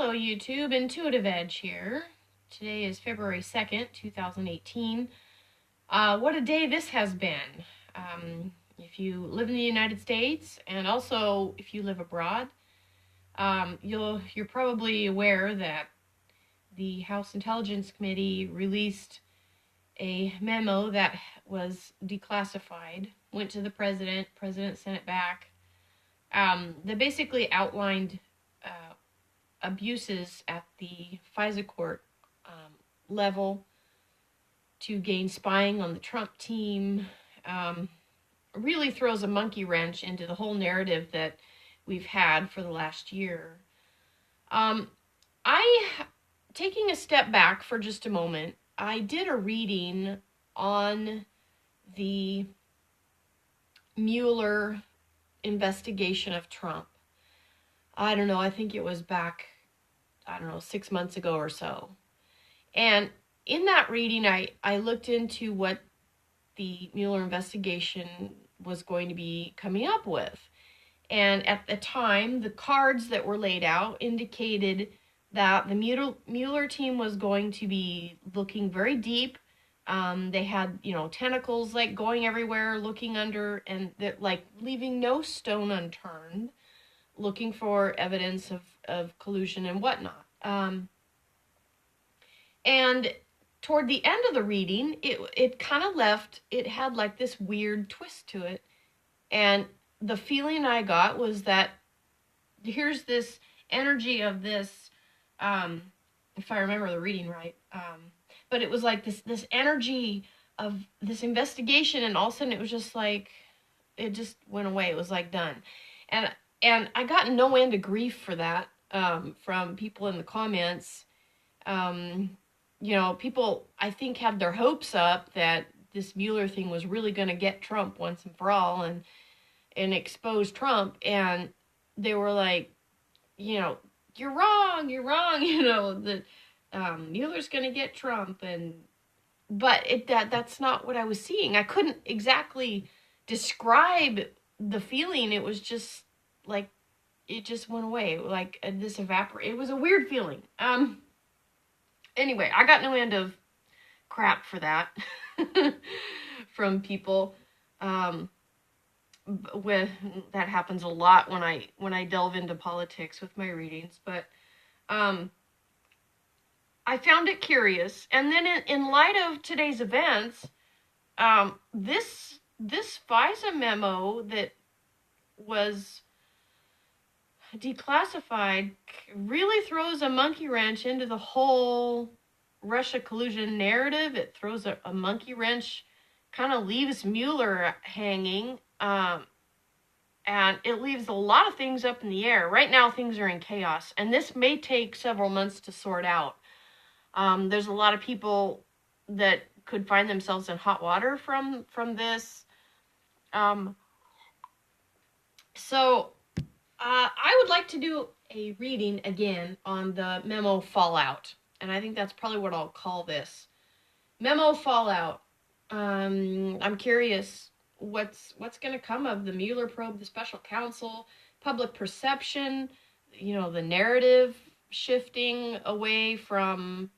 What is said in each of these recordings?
Hello YouTube, Intuitive Edge here. Today is February 2nd, 2018. What a day this has been. If you live in the United States and also if you live abroad, you're probably aware that the House Intelligence Committee released a memo that was declassified, went to the president sent it back, that basically outlined abuses at the FISA court level to gain spying on the Trump team. Really throws a monkey wrench into the whole narrative that we've had for the last year. Taking a step back for just a moment, I did a reading on the Mueller investigation of Trump. I don't know, I think it was back, 6 months ago or so. And in that reading, I looked into what the Mueller investigation was going to be coming up with. And at the time, the cards that were laid out indicated that the Mueller team was going to be looking very deep. They had, tentacles like going everywhere, looking under, and like leaving no stone unturned, looking for evidence of collusion and whatnot. And toward the end of the reading, it kind of it had like this weird twist to it. And the feeling I got was that here's this energy of this, if I remember the reading right, but it was like this energy of this investigation, and all of a sudden it was just like, it just went away. It was like done. And I got no end of grief for that, from people in the comments. People, I think, had their hopes up that this Mueller thing was really going to get Trump once and for all and expose Trump. And they were like, you're wrong, that Mueller's going to get Trump. But that's not what I was seeing. I couldn't exactly describe the feeling. It was just like, it just went away, like this evaporate. It was a weird feeling. Anyway, I got no end of crap for that from people. That happens a lot when I delve into politics with my readings, but I found it curious. And then in light of today's events, this FISA memo that was declassified really throws a monkey wrench into the whole Russia collusion narrative. It throws a monkey wrench, kind of leaves Mueller hanging, and it leaves a lot of things up in the air. Right now, things are in chaos, and this may take several months to sort out. There's a lot of people that could find themselves in hot water from this. So I would like to do a reading again on the memo fallout, and I think that's probably what I'll call this. Memo fallout. I'm curious what's going to come of the Mueller probe, the special counsel, public perception, the narrative shifting away from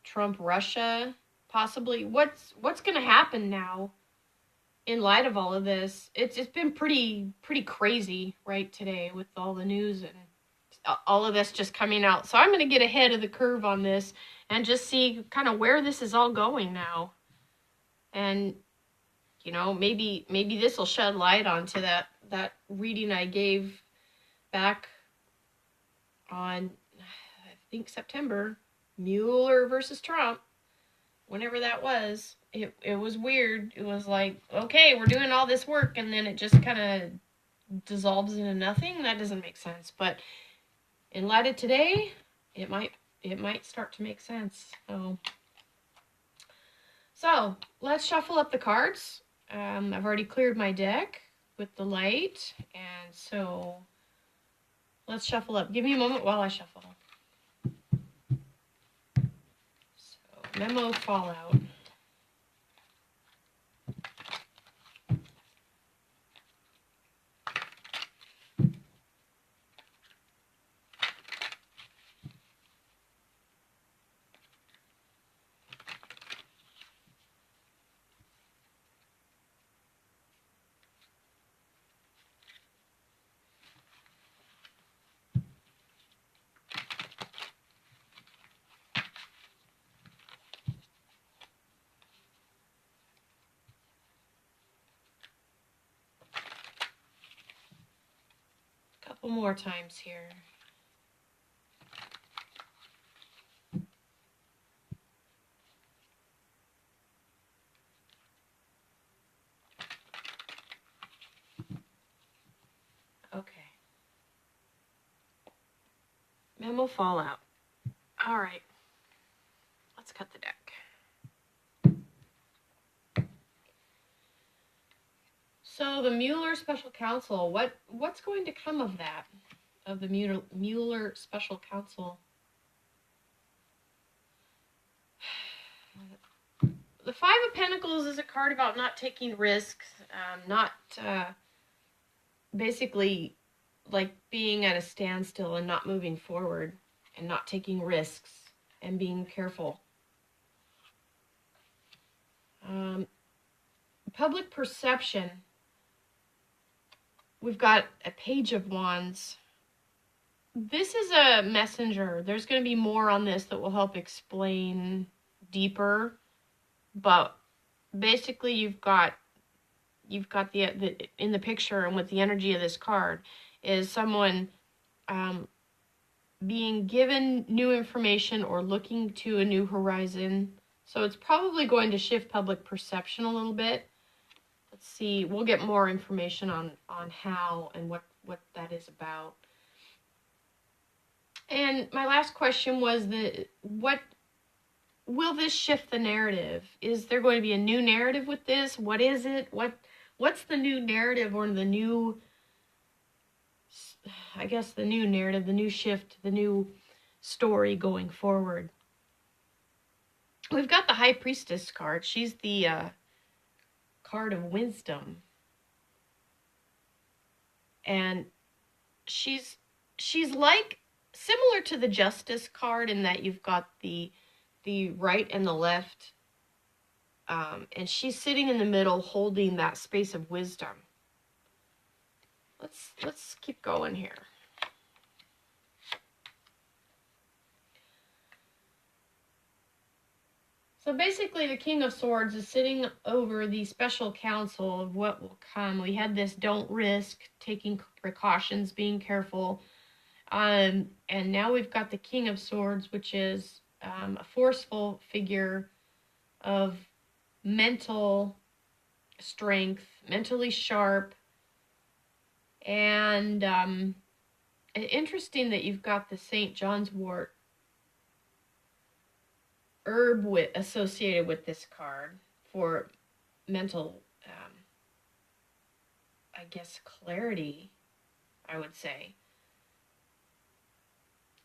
Trump, Russia, possibly. What's going to happen now in light of all of this? It's been pretty crazy right today with all the news and all of this just coming out. So I'm going to get ahead of the curve on this and just see kind of where this is all going now. And maybe this will shed light onto that reading I gave back on, I think, September, Mueller versus Trump, whenever that was. It was weird. It was like, okay, we're doing all this work, and then it just kind of dissolves into nothing. That doesn't make sense. But in light of today, it might start to make sense. So let's shuffle up the cards. I've already cleared my deck with the light, and so let's shuffle up. Give me a moment while I shuffle. So, memo fallout. couple more times here. Okay. Memo fallout. All right. Let's cut the deck. So the Mueller Special Counsel, what's going to come of that? Of the Mueller Special Counsel? The Five of Pentacles is a card about not taking risks, not basically like being at a standstill and not moving forward and not taking risks and being careful. Public perception. We've got a Page of Wands. This is a messenger. There's going to be more on this that will help explain deeper. But basically you've got the in the picture, and with the energy of this card is someone being given new information or looking to a new horizon. So it's probably going to shift public perception a little bit. Let's see. We'll get more information on how and what that is about. And my last question was what will this shift the narrative? Is there going to be a new narrative with this? What is it? What's the new narrative, or the new, I guess the new narrative, the new shift, the new story going forward? We've got the High Priestess card. She's the card of wisdom. And she's like similar to the Justice card in that you've got the right and the left, and she's sitting in the middle holding that space of wisdom. Let's keep going here. So basically the King of Swords is sitting over the special counsel of what will come. We had this don't risk, taking precautions, being careful. And now we've got the King of Swords, which is a forceful figure of mental strength, mentally sharp. And interesting that you've got the St. John's wort herb associated with this card for mental, I guess, clarity, I would say.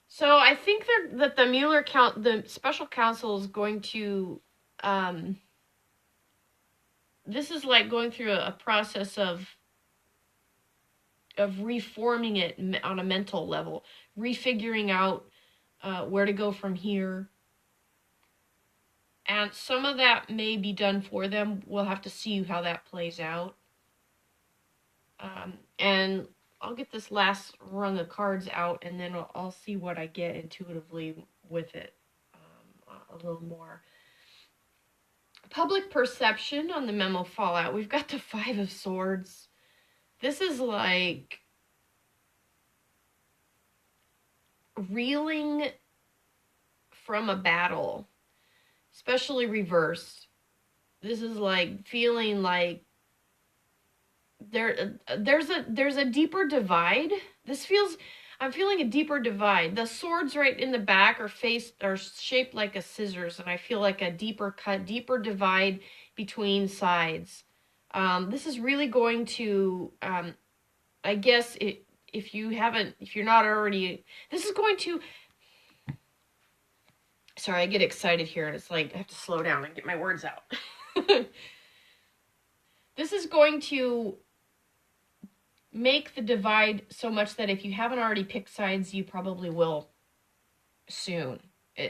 So I think that the Mueller the special counsel is going to, this is like going through a process of reforming it on a mental level, refiguring out where to go from here. And some of that may be done for them. We'll have to see how that plays out. And I'll get this last rung of cards out, and then I'll see what I get intuitively with it a little more. Public perception on the memo fallout. We've got the Five of Swords. This is like reeling from a battle, especially reversed. This is like feeling like there's a deeper divide. I'm feeling a deeper divide. The swords right in the back are shaped like a scissors, and I feel like a deeper cut, deeper divide between sides. This is really going to, I guess, if you're not already, this is going to, sorry, I get excited here, and it's like I have to slow down and get my words out. This is going to make the divide so much that if you haven't already picked sides, you probably will soon.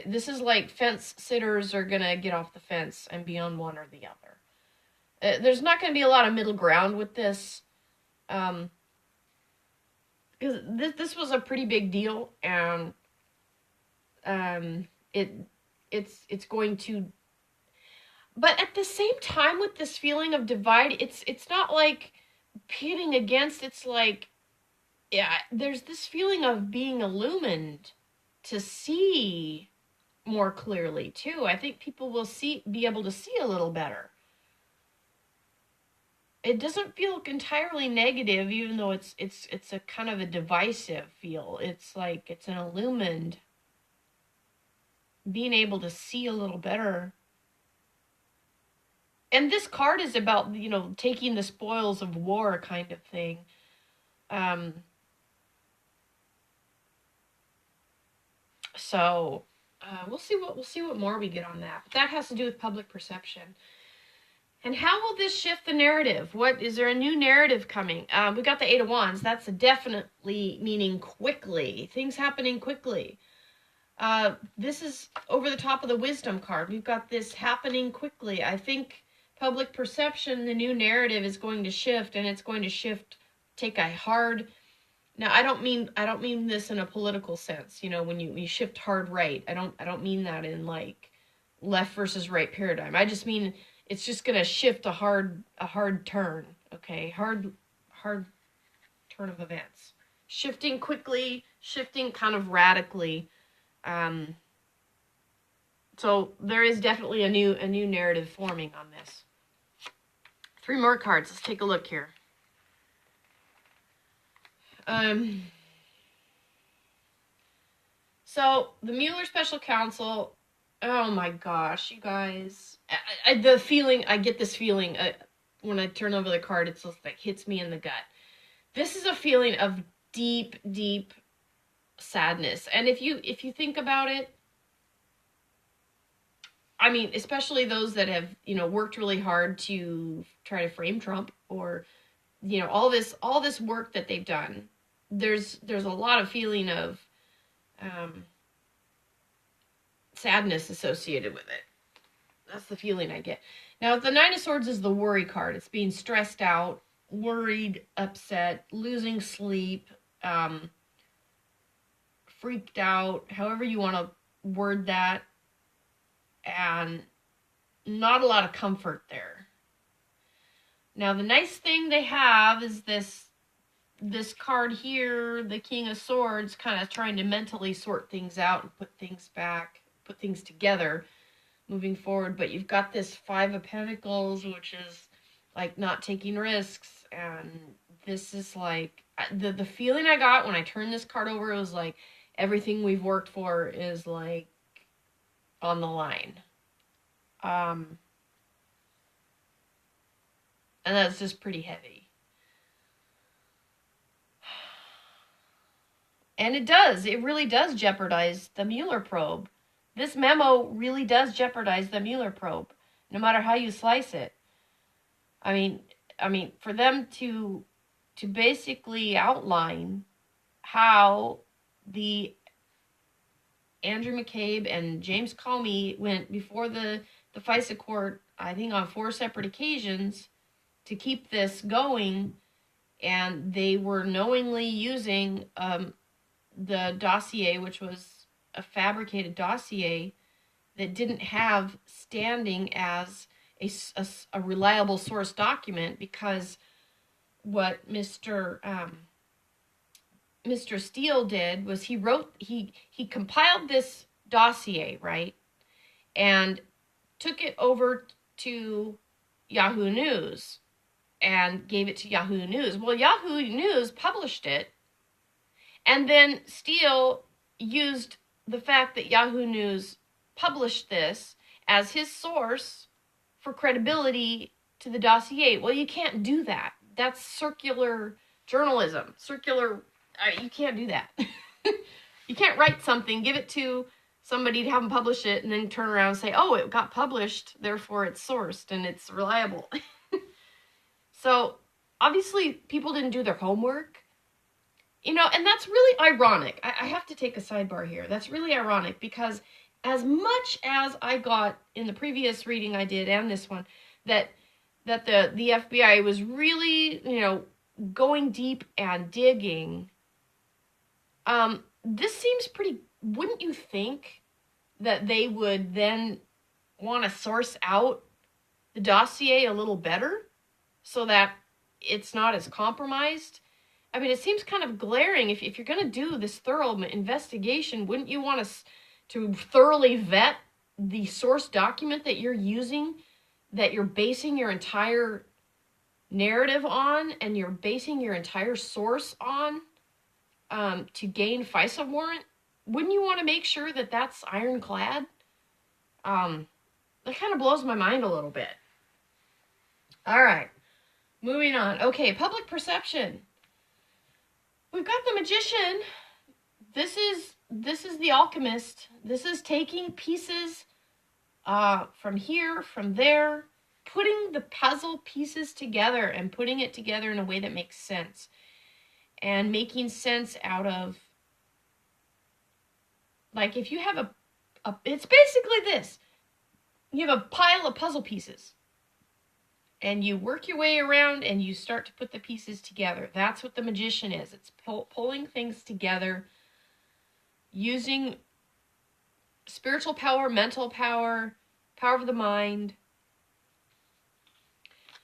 This is like fence sitters are going to get off the fence and be on one or the other. There's not going to be a lot of middle ground with this. Because this was a pretty big deal, and it's going to, but at the same time with this feeling of divide, it's not like pitting against, it's like yeah, there's this feeling of being illumined to see more clearly too. I think people will be able to see a little better. It doesn't feel entirely negative, even though it's a kind of a divisive feel. It's like it's an illumined, being able to see a little better. And this card is about, taking the spoils of war kind of thing. So we'll see what more we get on that. But that has to do with public perception. And how will this shift the narrative? What is there a new narrative coming? We got the Eight of Wands. That's definitely meaning quickly. Things happening quickly. This is over the top of the Wisdom card. We've got this happening quickly. I think public perception, the new narrative is going to shift, and it's going to shift. Take a hard. Now, I don't mean this in a political sense. When you shift hard right, I don't mean that in like left versus right paradigm. I just mean it's just going to shift a hard turn, okay? Hard turn of events. Shifting quickly, shifting kind of radically. So there is definitely a new narrative forming on this. 3 more cards. Let's take a look here. So the Mueller Special Counsel, oh my gosh, you guys. I get this feeling when I turn over the card, it's just like hits me in the gut. This is a feeling of deep, deep sadness. And if you think about it, I mean, especially those that have, worked really hard to try to frame Trump, or, all this work that they've done, there's a lot of feeling of sadness associated with it. That's the feeling I get. Now, the Nine of Swords is the worry card. It's being stressed out, worried, upset, losing sleep, freaked out, however you want to word that, and not a lot of comfort there. Now, the nice thing they have is this card here, the King of Swords, kind of trying to mentally sort things out and put things back, put things together moving forward. But you've got this Five of Pentacles, which is like not taking risks. And this is like, the feeling I got when I turned this card over, it was like everything we've worked for is like on the line. And that's just pretty heavy. And it really does jeopardize the Mueller probe. This memo really does jeopardize the Mueller probe, no matter how you slice it. I mean, for them to basically outline how the Andrew McCabe and James Comey went before the FISA court, I think on 4 separate occasions, to keep this going, and they were knowingly using the dossier, which was a fabricated dossier that didn't have standing as a reliable source document, because what Mr. Steele did was he compiled this dossier, right, and took it over to Yahoo News and gave it to Yahoo News. Well, Yahoo News published it, and then Steele used the fact that Yahoo News published this as his source for credibility to the dossier. Well, you can't do that. That's circular journalism. You can't do that. You can't write something, give it to somebody to have them publish it, and then turn around and say, oh, it got published, therefore it's sourced and it's reliable. So obviously people didn't do their homework, and that's really ironic. I have to take a sidebar here. That's really ironic, because as much as I got in the previous reading I did and this one, that the FBI was really, going deep and digging, this seems pretty, wouldn't you think that they would then want to source out the dossier a little better so that it's not as compromised? I mean, it seems kind of glaring. If you're going to do this thorough investigation, wouldn't you want to thoroughly vet the source document that you're using, that you're basing your entire narrative on, and you're basing your entire source on, to gain FISA warrant? Wouldn't you want to make sure that that's ironclad? That kind of blows my mind a little bit. All right, moving on. Okay, public perception. We've got the magician. This is the alchemist. This is taking pieces from here, from there, putting the puzzle pieces together and putting it together in a way that makes sense, and making sense out of, like, if you have it's basically this. You have a pile of puzzle pieces, and you work your way around and you start to put the pieces together. That's what the magician is. It's pulling things together using spiritual power, mental power, power of the mind.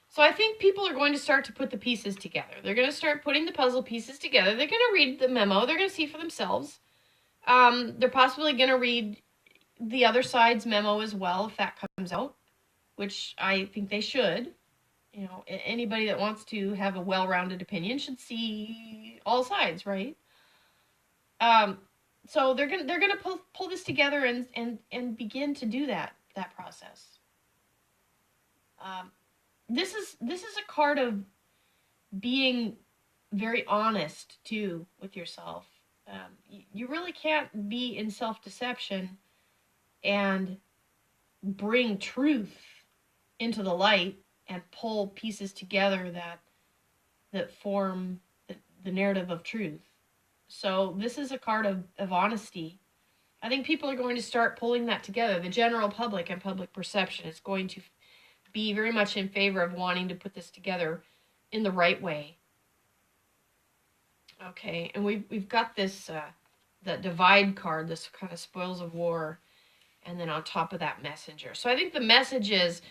So I think people are going to start to put the pieces together. They're going to start putting the puzzle pieces together. They're going to read the memo. They're going to see for themselves. They're possibly going to read the other side's memo as well, if that comes out, which I think they should. You know, anybody that wants to have a well-rounded opinion should see all sides, right? So they're gonna pull this together and begin to do that process. This is a card of being very honest too with yourself. You really can't be in self-deception and bring truth into the light and pull pieces together that form the narrative of truth. So this is a card of honesty. I think people are going to start pulling that together. The general public and public perception is going to be very much in favor of wanting to put this together in the right way. Okay, and we've got this that divide card, this kind of spoils of war, and then on top of that, messenger. So I think the message is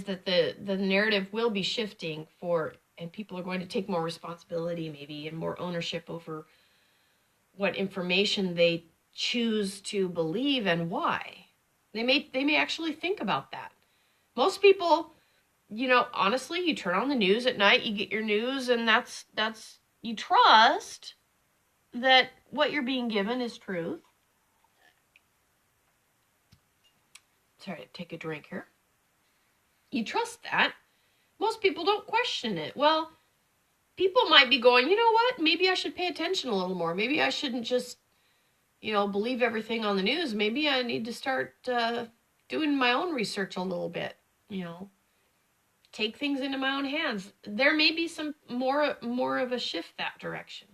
that the narrative will be shifting and people are going to take more responsibility maybe and more ownership over what information they choose to believe and why. They may actually think about that. Most people, you know, honestly, you turn on the news at night, you get your news, and that's you trust that what you're being given is truth. Sorry, take a drink here. You trust that. Most people don't question it. Well, people might be going, you know what? Maybe I should pay attention a little more. Maybe I shouldn't just, believe everything on the news. Maybe I need to start doing my own research a little bit, take things into my own hands. There may be some more of a shift that direction.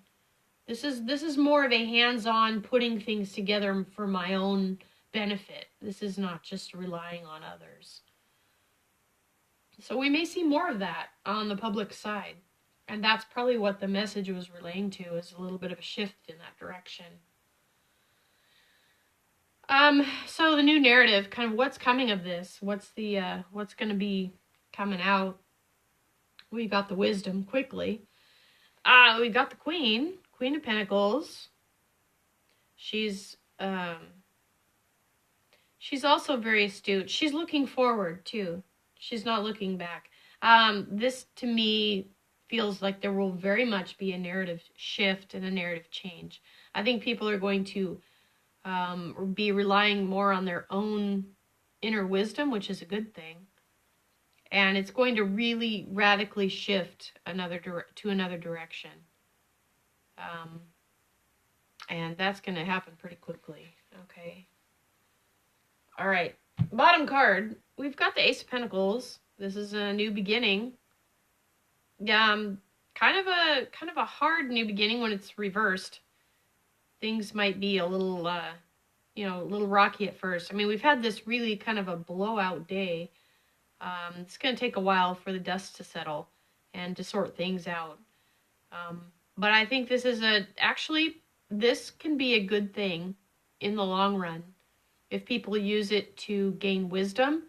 This is more of a hands-on putting things together for my own benefit. This is not just relying on others. So we may see more of that on the public side. And that's probably what the message was relaying to, is a little bit of a shift in that direction. So the new narrative, kind of what's coming of this, what's going to be coming out. We got the wisdom quickly. We got the Queen of Pentacles. She's also very astute. She's looking forward too. She's not looking back. This to me feels like there will very much be a narrative shift and a narrative change. I think people are going to be relying more on their own inner wisdom, which is a good thing. And it's going to really radically shift to another direction. And that's going to happen pretty quickly. Okay. All right. Bottom card, we've got the Ace of Pentacles. This is a new beginning. Kind of a hard new beginning when it's reversed. Things might be a little, a little rocky at first. I mean, we've had this really kind of a blowout day. It's going to take a while for the dust to settle and to sort things out. But I think this can be a good thing in the long run if people use it to gain wisdom,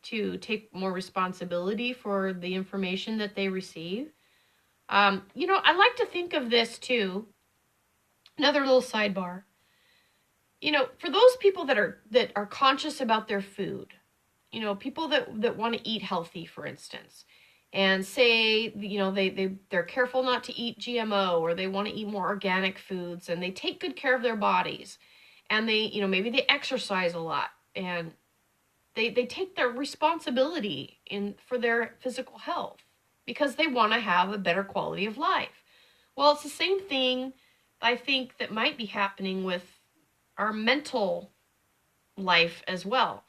to take more responsibility for the information that they receive. I like to think of this too. Another little sidebar. For those people that are conscious about their food, people that want to eat healthy, for instance, and say, they're careful not to eat GMO, or they want to eat more organic foods, and they take good care of their bodies, and they, maybe they exercise a lot, and they take their responsibility for their physical health because they want to have a better quality of life. Well, it's the same thing I think that might be happening with our mental life as well.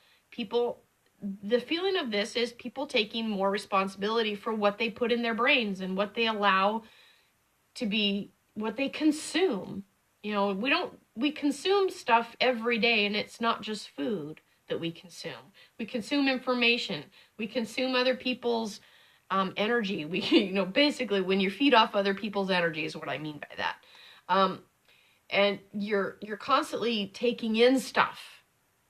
The feeling of this is people taking more responsibility for what they put in their brains and what they allow to be, what they consume. We consume stuff every day, and it's not just food that we consume. We consume information. We consume other people's energy. Basically, when you feed off other people's energy is what I mean by that. And you're constantly taking in stuff,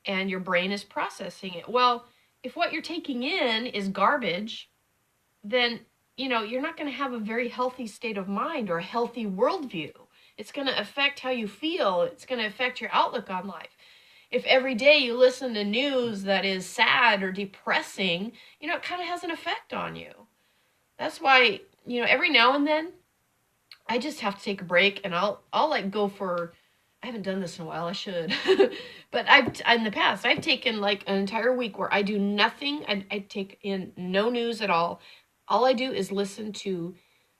and your brain is processing it. Well, if what you're taking in is garbage, then, you're not going to have a very healthy state of mind or a healthy worldview. It's going to affect how you feel. It's going to affect your outlook on life. If every day you listen to news that is sad or depressing, it kind of has an effect on you. That's why, every now and then, I just have to take a break, and I'll go for, I haven't done this in a while, I should, but in the past, I've taken like an entire week where I do nothing. I take in no news at all. All I do is listen to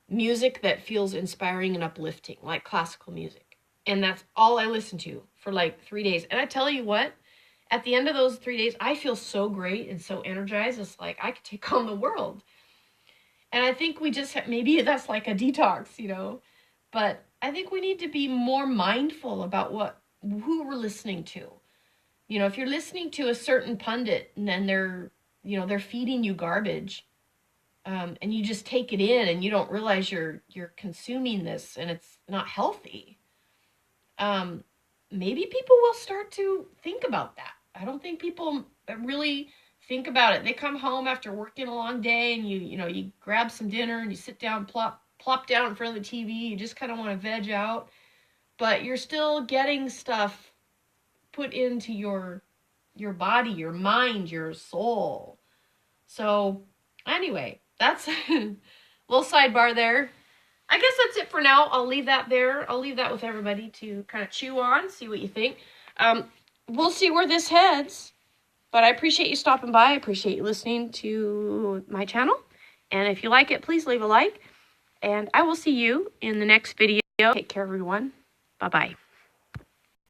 music that feels inspiring and uplifting, like classical music. And that's all I listen to for like 3 days. And I tell you what, at the end of those 3 days, I feel so great and so energized. It's like I could take on the world. And I think we just maybe that's like a detox, but I think we need to be more mindful about who we're listening to. If you're listening to a certain pundit and then they're feeding you garbage, and you just take it in and you don't realize you're consuming this and it's not healthy, maybe people will start to think about that. I don't think people really think about it. They come home after working a long day, and you grab some dinner and you sit down, plop down in front of the TV. You just kind of want to veg out, but you're still getting stuff put into your body, your mind, your soul. So anyway, that's a little sidebar there. I guess that's it for now. I'll leave that there. I'll leave that with everybody to kind of chew on, see what you think. We'll see where this heads. But I appreciate you stopping by. I appreciate you listening to my channel. And if you like it, please leave a like. And I will see you in the next video. Take care, everyone. Bye-bye.